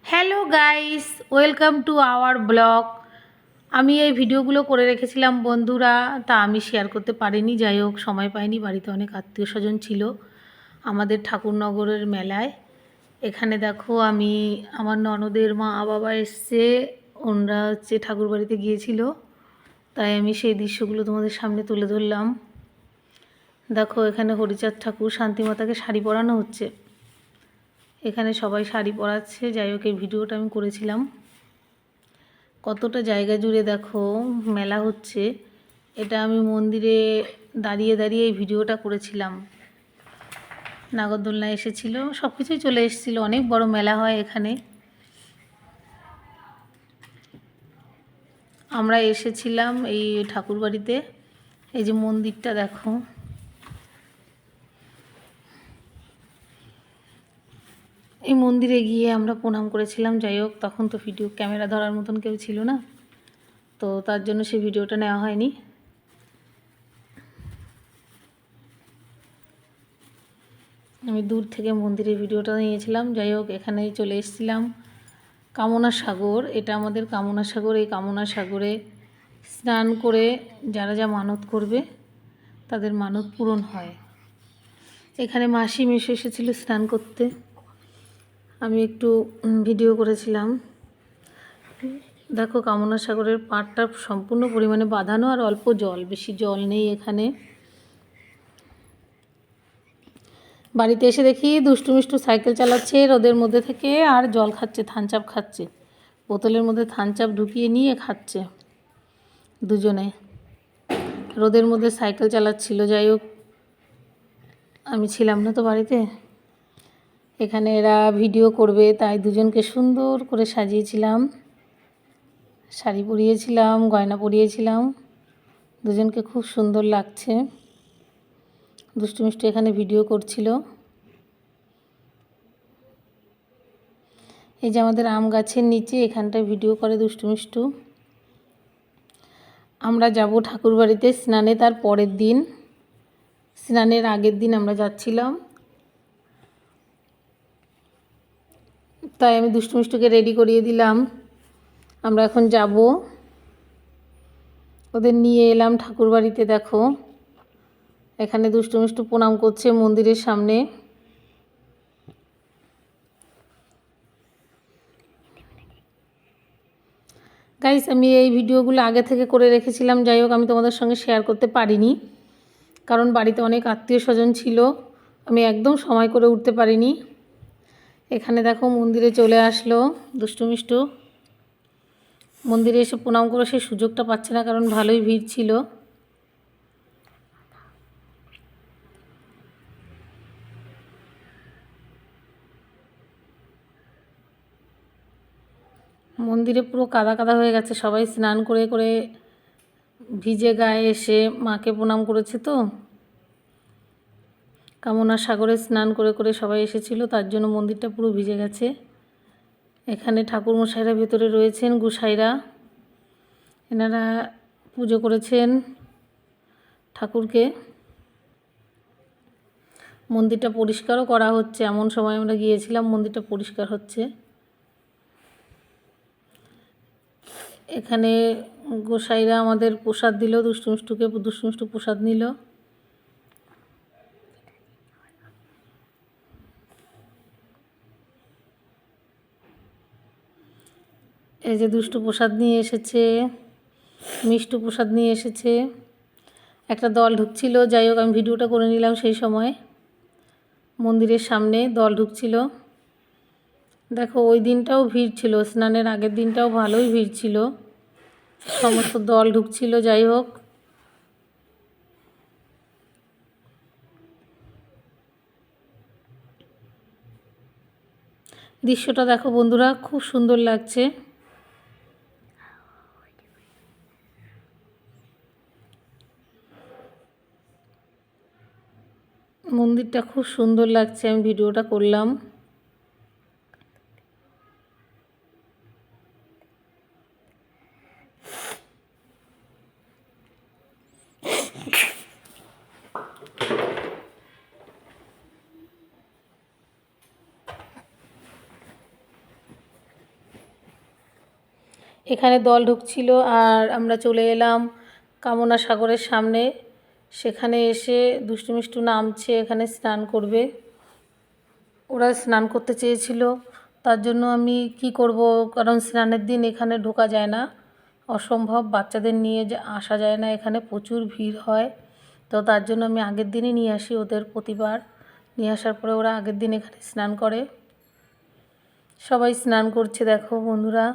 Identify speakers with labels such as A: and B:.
A: Hello guys, welcome to our blog. আমি এই ভিডিওগুলো করে রেখেছিলাম বন্ধুরা, তা আমি শেয়ার করতে পারিনি। যাই হোক, সময় পাইনি, বাড়িতে অনেক আত্মীয় স্বজন ছিল আমাদের ঠাকুরনগরের মেলায়। এখানে দেখো, আমি আমার ননদের মা বাবা এসছে, ওনারা হচ্ছে ঠাকুর বাড়িতে গিয়েছিল, তাই আমি সেই দৃশ্যগুলো তোমাদের সামনে তুলে ধরলাম। দেখো, এখানে হরিচাঁদ ঠাকুর শান্তিমাতাকে শাড়ি পরানো হচ্ছে। এখানে সবাই শাড়ি পরাচ্ছে। যাই হোক, এই ভিডিওটা আমি করেছিলাম। কতটা জায়গা জুড়ে দেখো মেলা হচ্ছে। এটা আমি মন্দিরে দাঁড়িয়ে দাঁড়িয়ে এই ভিডিওটা করেছিলাম। নাগরদোলনা এসেছিল, সব কিছুই চলে এসেছিলো। অনেক বড় মেলা হয় এখানে। আমরা এসেছিলাম এই ঠাকুর বাড়িতে। এই যে মন্দিরটা দেখো, এই মন্দিরে গিয়ে আমরা প্রণাম করেছিলাম। যাই হোক, তখন তো ভিডিও ক্যামেরা ধরার মতন কেউ ছিল না, তো তার জন্য সেই ভিডিওটা নেওয়া হয়নি। আমি দূর থেকে মন্দিরের ভিডিওটা নিয়েছিলাম। যাই হোক, এখানেই চলে এসেছিলাম। কামনা সাগর, এটা আমাদের কামনা সাগর। এই কামনা সাগরে স্নান করে যারা যা মানত করবে তাদের মানত পূরণ হয়। এখানে মাসি মেশো এসেছিল স্নান করতে, আমি একটু ভিডিও করেছিলাম। দেখো, কামনা সাগরের পাড়টা সম্পূর্ণ পরিমাণে বাঁধানো, আর অল্প জল, বেশি জল নেই এখানে। বাড়িতে এসে দেখি দুষ্টু মিষ্টু সাইকেল চালাচ্ছে রোদের মধ্যে থেকে, আর জল খাচ্ছে, থানচাপ খাচ্ছে। বোতলের মধ্যে থানচাপ ঢুকিয়ে নিয়ে খাচ্ছে দুজনে। রোদের মধ্যে সাইকেল চালাচ্ছিল। যাই হোক, আমি ছিলাম না তো বাড়িতে। এখানে এরা ভিডিও করবে, তাই দুজনকে সুন্দর করে সাজিয়েছিলাম, শাড়ি পরিয়েছিলাম, গয়না পরিয়েছিলাম। দুজনকে খুব সুন্দর লাগছে। দুষ্টু মিষ্টু এখানে ভিডিও করছিল। এই যে আমাদের আম গাছের নিচে, এখানটায় ভিডিও করে দুষ্টু মিষ্টু। আমরা যাব ঠাকুর বাড়িতে স্নানে তার পরের দিন। স্নানের আগের দিন আমরা যাচ্ছিলাম, তাই আমি দুষ্টু মিষ্টুকে রেডি করিয়ে দিলাম। আমরা এখন যাব, ওদের নিয়ে এলাম ঠাকুর বাড়িতে। দেখো, এখানে দুষ্টু মিষ্টু প্রণাম করছে মন্দিরের সামনে। গাইস, আমি এই ভিডিওগুলো আগে থেকে করে রেখেছিলাম। যাই হোক, আমি তোমাদের সঙ্গে শেয়ার করতে পারিনি, কারণ বাড়িতে অনেক আত্মীয় স্বজন ছিল, আমি একদম সময় করে উঠতে পারিনি। এখানে দেখো, মন্দিরে চলে আসলো দুষ্টু মিষ্টু। মন্দিরে এসে প্রণাম করে সে সুযোগটা পাচ্ছে না, কারণ ভালোই ভিড় ছিল। মন্দিরে পুরো কাদা কাদা হয়ে গেছে, সবাই স্নান করে করে ভিজে গায়ে এসে মাকে প্রণাম করেছে। তো কামনা সাগরে স্নান করে করে সবাই এসেছিল, তার জন্য মন্দিরটা পুরো ভিজে গেছে। এখানে ঠাকুরমশাইরা ভেতরে রয়েছেন, গোসাইরা, এনারা পুজো করেছেন ঠাকুরকে। মন্দিরটা পরিষ্কারও করা হচ্ছে, এমন সময় আমরা গিয়েছিলাম, মন্দিরটা পরিষ্কার হচ্ছে। এখানে গোসাইরা আমাদের প্রসাদ দিল, দুষ্টু মিষ্টু প্রসাদ নিল। এই যে দুষ্টু প্রসাদ নিয়ে এসেছে, মিষ্টু প্রসাদ নিয়ে এসেছে। একটা দল ঢুকছিল। যাই হোক, আমি ভিডিওটা করে নিলাম। সেই সময় মন্দিরের সামনে দল ঢুকছিল। দেখো, ওই দিনটাও ভিড় ছিল, স্নানের আগের দিনটাও ভালোই ভিড় ছিল, সমস্ত দল ঢুকছিল। যাই হোক, দৃশ্যটা দেখো বন্ধুরা, খুব সুন্দর লাগছে। মন্দিরটা খুব সুন্দর লাগছে, আমি ভিডিওটা করলাম। এখানে দল ঢুকছিল আর আমরা চলে এলাম কামনা সাগরের সামনে। সেখানে এসে দুষ্টু মিষ্টু নামছে, এখানে স্নান করবে। ওরা স্নান করতে চেয়েছিল, তার জন্য আমি কি করব, কারণ স্নানের দিন এখানে ঢোকা যায় না, অসম্ভব, বাচ্চাদের নিয়ে আসা যায় না, এখানে প্রচুর ভিড় হয়। তো তার জন্য আমি আগের দিনই নিয়ে আসি ওদের, প্রতিবার নিয়ে আসার পরে ওরা আগের দিন এখানে স্নান করে। সবাই স্নান করছে দেখো বন্ধুরা।